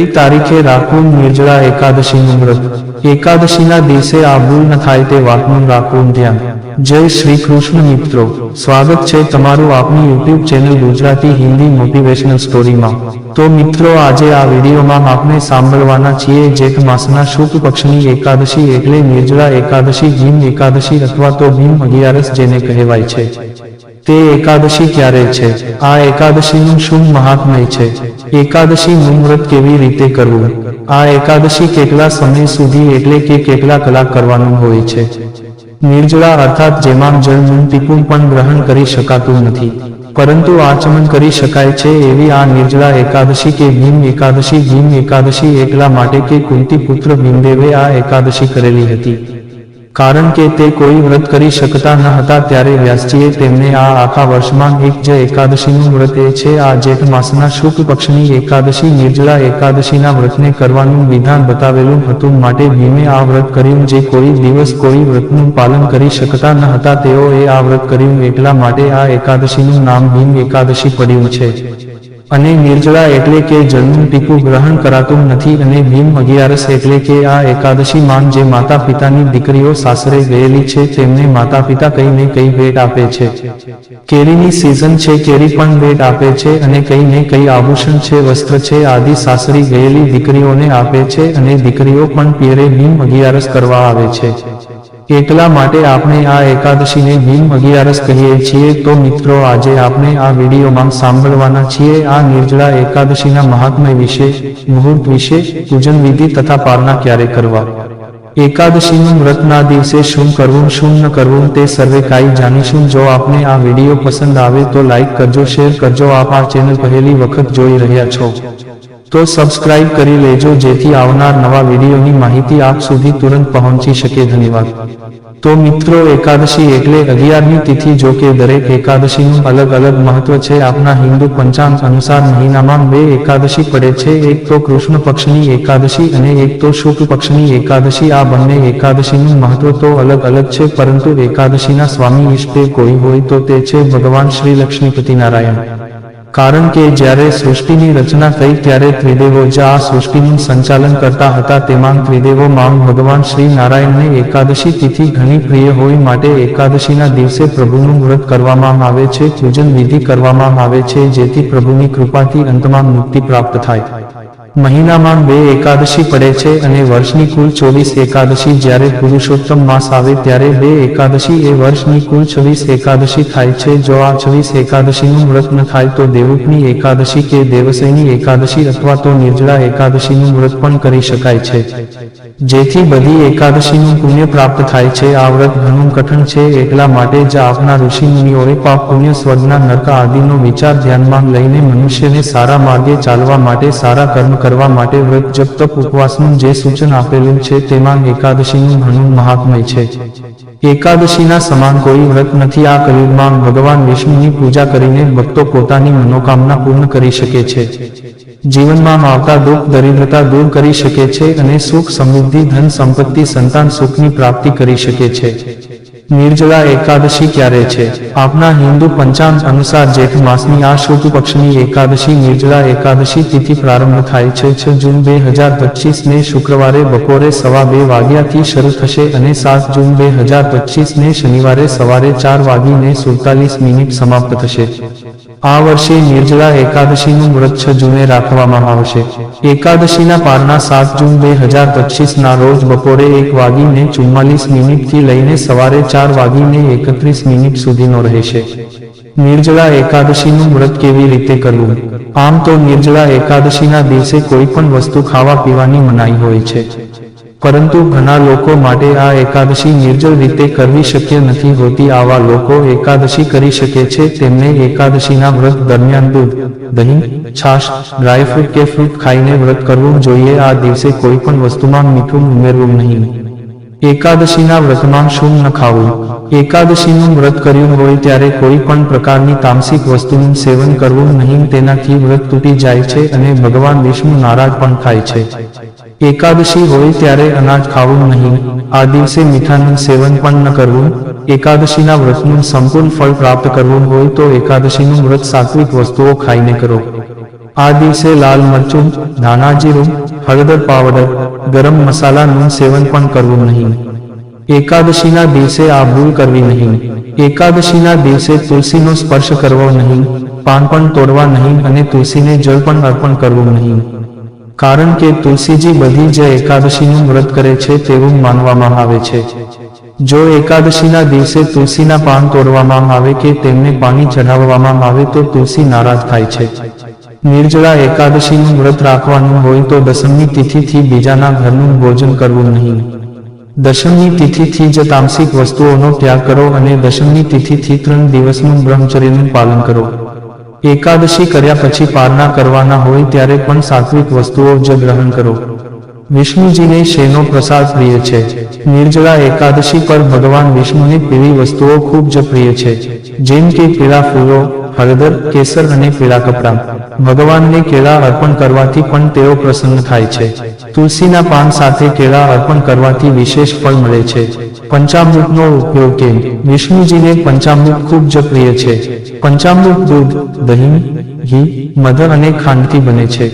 તારીખે રાખવું નિર્જળા એકાદશીનું વ્રત। એકાદશીના દિવસે આ ભૂલ ન થાય તે વાતનું રાખવું ધ્યાન। જય શ્રી કૃષ્ણ મિત્રો, સ્વાગત છે તમારું આપની YouTube channel Gujarati Hindi motivational સ્ટોરીમાં। તો મિત્રો, આજે આ વિડીયોમાં આપણે સાંભળવાના છીએ જેઠ માસના શુક્લ પક્ષની એકાદશી એટલે નિર્જળા એકાદશી, ભીમ એકાદશી અથવા તો ભીમ અગિયારસ જેને કહેવાય છે। તે એકાદશી ક્યારે છે? આ એકાદશીનું શું મહાત્મય છે? એકાદશીનું વ્રત કેવી રીતે કરવું? આ એકાદશી કેટલા સમય સુધી એટલે કે કેટલા કલાક કરવાનું હોય છે? નિર્જળા અર્થાત જેમાં જળનું ટીપું પણ ગ્રહણ કરી શકાતું નથી પરંતુ આચમન કરી શકાય છે એવી આ નિર્જળા એકાદશી કે ભીમ એકાદશી। ભીમ એકાદશી એટલા માટે કે કુંતી પુત્ર ભીમદેવે આ એકાદશી કરેલી હતી કારણ કે તે કોઈ વ્રત કરી શકતા ન હતા, ત્યારે વ્યાસજીએ તેમને આ આખા વર્ષમાં એક જ એકાદશીનું વ્રત એ છે આ જેઠ માસના શુક્લ પક્ષની એકાદશી નિર્જળા એકાદશીના વ્રતને કરવાનું વિધાન બતાવેલું હતું, માટે ભીમે આ વ્રત કર્યું। જે કોઈ દિવસ કોઈ વ્રતનું પાલન કરી શકતા ન હતા તેઓએ આ વ્રત કર્યું, એટલા માટે આ એકાદશીનું નામ ભીમ એકાદશી પડ્યું છે। અને નિર્જળા એટલે કે જળનું ટીપું ગ્રહણ કરાતું નથી, અને ભીમ અગિયારસ એટલે કે આ એકાદશી માં જે માતા પિતાની દીકરીઓ સાસરે ગયેલી છે તેમને માતા પિતા કઈ ને કઈ ભેટ આપે છે। કેરીની સિઝન છે, કેરી પણ ભેટ આપે છે, અને કઈ ને કઈ આભૂષણ છે, વસ્ત્ર છે આદિ સાસરી ગયેલી દીકરીઓને આપે છે, અને દીકરીઓ પણ પિયરે ભીમ અગિયારસ કરવા આવે છે। એટલા માટે આપણે આ એકાદશીને ભીમ અગિયારસ કહીએ છીએ। તો મિત્રો, આજે આપણે આ વિડીયોમાં સાંભળવાના છીએ આ નિર્જળા એકાદશીના મહાત્મ્ય વિશે, મુહૂર્ત વિશે, પૂજન વિધિ તથા પારણા ક્યારે કરવા, એકાદશીનું વ્રતના દિવસે શું કરવું શું ન કરવું તે સર્વે કાંઈ જાણીશું। જો આપને આ વિડીયો પસંદ આવે તો લાઈક કરજો, શેર કરજો। આપ આ ચેનલ પહેલી વખત જોઈ રહ્યા છો તો સબસ્ક્રાઇબ કરી લેજો જેથી આવનાર નવા વિડીયોની માહિતી આપ સુધી તુરંત પહોંચી શકે। ધન્યવાદ। તો મિત્રો, એકાદશી એટલે 11મી તિથિ। જો કે દરેક એકાદશીનું અલગ અલગ મહત્વ છે। આપના હિન્દુ પંચાંગ અનુસાર મહિનામાં 2 એકાદશી પડે છે, એક તો કૃષ્ણ પક્ષની એકાદશી અને એક તો શુક્લ પક્ષની એકાદશી। આ બંને એકાદશીનું મહત્વ તો અલગ અલગ છે, પરંતુ એકાદશીના સ્વામી ઈષ્ટદેવ કોઈ હોય તો તે છે ભગવાન શ્રી લક્ષ્મીપતિ નારાયણ। કારણ કે જ્યારે સૃષ્ટિની રચના થઈ ત્યારે ત્રિદેવો જ આ સૃષ્ટિનું સંચાલન કરતા હતા, તેમાં ત્રિદેવોમાં ભગવાન શ્રી નારાયણને એકાદશી તિથિ ઘણી પ્રિય હોય, માટે એકાદશીના દિવસે પ્રભુનું વ્રત કરવામાં આવે છે, પૂજન વિધિ કરવામાં આવે છે, જેથી પ્રભુની કૃપાથી અંતમાં મુક્તિ પ્રાપ્ત થાય। મહિનામાં 2 એકાદશી પડે છે અને વર્ષની કુલ 24 એકાદશી। જ્યારે પુરુષોત્તમ માસ આવે ત્યારે 2 એકાદશી એ વર્ષની કુલ 26 એકાદશી થાય છે। જો આ 26 એકાદશીનું વ્રત ન થાય તો દેવઉઠની એકાદશી કે દેવસૈની એકાદશી અથવા તો નિર્જળા એકાદશીનું વ્રત પણ કરી શકાય છે, જેથી બધી એકાદશીનું પુણ્ય પ્રાપ્ત થાય છે। આ વ્રત ઘણું કઠણ છે, એટલા માટે જ આપના ઋષિ મુનિઓએ પાપ પુણ્ય, સ્વર્ગના નરક આદિનો વિચાર ધ્યાનમાં લઈને મનુષ્યને સારા માર્ગે ચાલવા માટે, સારા કર્મ કરવા માટે વ્રત, જપ, તપ, ઉપવાસનું જે સૂચન આપેલું છે તેમાં એકાદશીનું ઘણું મહાત્મ્ય છે। એકાદશીના સમાન કોઈ વ્રત નથી। આ કલિયુગમાં ભગવાન વિષ્ણુની પૂજા કરીને ભક્તો પોતાની મનોકામના પૂર્ણ કરી શકે છે, જીવનમાં આવતા દુઃખ દરિદ્રતા દૂર કરી શકે છે, અને સુખ સમૃદ્ધિ, ધન સંપત્તિ, સંતાન સુખની પ્રાપ્તિ કરી શકે છે। નિર્જળા એકાદશી ક્યારે છે? આપના હિન્દુ પંચાંગ અનુસાર જેઠ માસની આ શુક્લ પક્ષની એકાદશી નિર્જળા એકાદશી તિથિ પ્રારંભ થાય છે 6 જૂન 2025 ને શુક્રવારે બપોરે 2:15 વાગ્યાથી શરૂ થશે અને 7 જૂન 2025 ને શનિવારે સવારે 4:47 સમાપ્ત થશે। આ વર્ષે નિર્જળા એકાદશીનું વ્રત 6 જૂને રાખવામાં આવશે। એકાદશીના પારણા 7 જૂન 2025 ના રોજ બપોરે 1:44 થી લઈને સવારે 4:31 સુધીનો રહેશે। નિર્જળા એકાદશીનું વ્રત કેવી રીતે કરવું? આમ તો નિર્જળા એકાદશીના દિવસે કોઈ પણ વસ્તુ ખાવા પીવાની મનાઈ હોય છે, પરંતુ ઘણા લોકો માટે આ એકાદશી નિર્જળ રીતે કરવી શક્ય નથી હોતી। આવા લોકો એકાદશી કરી શકે છે તેમને એકાદશીના વ્રત દરમિયાન દૂધ, દહીં, છાશ, ડ્રાયફ્રૂટ કે ફ્રૂટ ખાઈને વ્રત કરવું જોઈએ। આ દિવસે કોઈ પણ વસ્તુમાં મીઠું ઉમેરવું નહીં। એકાદશીના વ્રતમાં શું ન ખાવું? એકાદશીનું વ્રત કર્યું હોય ત્યારે કોઈ પણ પ્રકારની તામસિક વસ્તુનું સેવન કરવું નહીં, તેનાથી વ્રત તૂટી જાય છે અને ભગવાન વિષ્ણુ નારાજ પણ થાય છે। એકાદશી હોય ત્યારે અનાજ ખાવું નહીં। આ દિવસે મીઠાનું સેવન પણ ન કરવું। એકાદશીના વ્રતનું સંપૂર્ણ ફળ પ્રાપ્ત કરવું હોય તો એકાદશીનું વ્રત સાત્વિક વસ્તુઓ ખાઈને કરો। આ દિવસે લાલ મરચું, ધાણા જીરું, હળદર પાવડર, ગરમ મસાલાનું સેવન પણ કરવું નહીં. એકાદશીના દિવસે આ ભૂલ કરવી નહીં. એકાદશીના દિવસે તુલસીનો સ્પર્શ કરવો નહીં, પાન પણ તોડવા નહીં અને તુલસીને જળ પણ અર્પણ કરવું નહીં. કારણ કે તુલસીજી બધી જ એકાદશીનું વ્રત કરે છે તેવું માનવામાં આવે છે. જો એકાદશીના દિવસે તુલસીના પાન તોડવામાં આવે કે તેમને પાણી ચઢાવવામાં આવે તો તુલસી નારાજ થાય છે. નિર્જળા એકાદશીનું વ્રત રાખવાનું હોય તો દશમની તિથિથી બીજાના ઘરનું ભોજન કરવું નહીં. દશમની તિથિથી જ તામસિક વસ્તુઓનો ત્યાગ કરો અને દશમની તિથિથી 3 દિવસનું બ્રહ્મચર્યનું પાલન કરો. એકાદશી કર્યા પછી પારણા કરવાના હોય ત્યારે પણ સાત્વિક વસ્તુઓ જ ગ્રહણ કરો. વિષ્ણુજીને શેનો પ્રસાદ પ્રિય છે? નિર્જળા એકાદશી પર ભગવાન વિષ્ણુને પીળી વસ્તુઓ ખૂબ જ પ્રિય છે, જેમ કે પીળા ફૂલો, હળદર, કેસર અને પીળા કપડાં. ભગવાનને કેળા અર્પણ કરવાથી પણ તેઓ પ્રસન્ન થાય છે. તુલસીના પાન સાથે કેળા અર્પણ કરવાથી વિશેષ ફળ મળે છે. પંચામૃતનો ઉપયોગ કેમ? વિષ્ણુજીને પંચામૃત ખૂબ જ પ્રિય છે. પંચામૃત દૂધ, દહીં, ઘી, મધ અને ખાંડથી બને છે.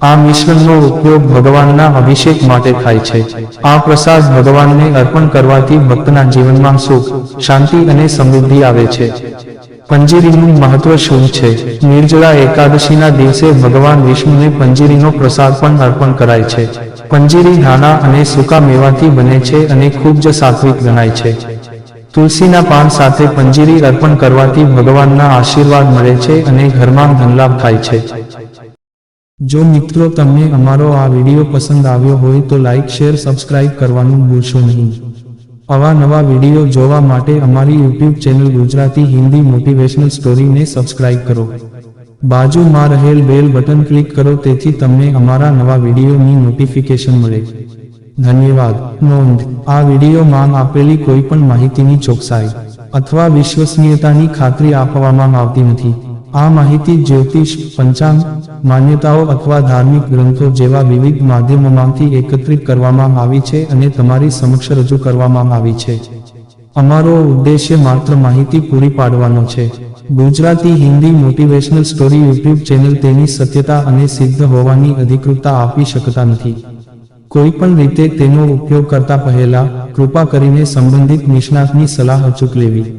આ મિશ્રણનો ઉપયોગ ભગવાનના અભિષેક માટે થાય છે. આ પ્રસાદ ભગવાનને અર્પણ કરવાથી ભક્તના જીવનમાં સુખ, શાંતિ અને સમૃદ્ધિ આવે છે. પંજીરીનું મહત્વ શું છે? નિર્જળા એકાદશીના દિવસે ભગવાન વિષ્ણુને પંજીરીનો પ્રસાદ પણ અર્પણ કરાય છે. પંજીરી ધાણા અને સૂકા મેવાથી બને છે અને ખૂબ જ સાત્વિક ગણાય છે. તુલસીના પાન સાથે પંજીરી અર્પણ કરવાથી ભગવાનના આશીર્વાદ મળે છે અને ઘરમાં ધનલાભ થાય છે. જો મિત્રો તમને અમારો આ વિડીયો પસંદ આવ્યો હોય તો લાઈક, શેર, સબસ્ક્રાઇબ કરવાનું ભૂલશો નહીં. આવા નવા વિડીયો જોવા માટે અમારી YouTube channel Gujarati Hindi motivational સ્ટોરીને સબસ્ક્રાઇબ કરો. બાજુમાં રહેલ બેલ બટન ક્લિક કરો તેથી તમને અમારા નવા વિડીયોની નોટિફિકેશન મળે. ધન્યવાદ. નોંધ: આ વિડીયોમાં આપેલી કોઈ પણ માહિતીની ચોકસાઈ અથવા વિશ્વસનીયતાની ખાતરી આપવામાં આવતી નથી. આ માહિતી જ્યોતિષ, પંચાંગ, માન્યતાઓ અથવા ધાર્મિક ગ્રંથો જેવા વિવિધ માધ્યમોમાંથી એકત્રિત કરવામાં આવી છે અને તમારી સમક્ષ રજૂ કરવામાં આવી છે. અમારો ઉદ્દેશ્ય માત્ર માહિતી પૂરી પાડવાનો છે. Gujarati Hindi motivational story YouTube channel તેની સત્યતા અને સિદ્ધ હોવાની અધિકૃતતા આપી શકતા નથી. કોઈ પણ રીતે તેનો ઉપયોગ કરતા પહેલા કૃપા કરીને સંબંધિત નિષ્ણાતની સલાહ અચૂક લેવી.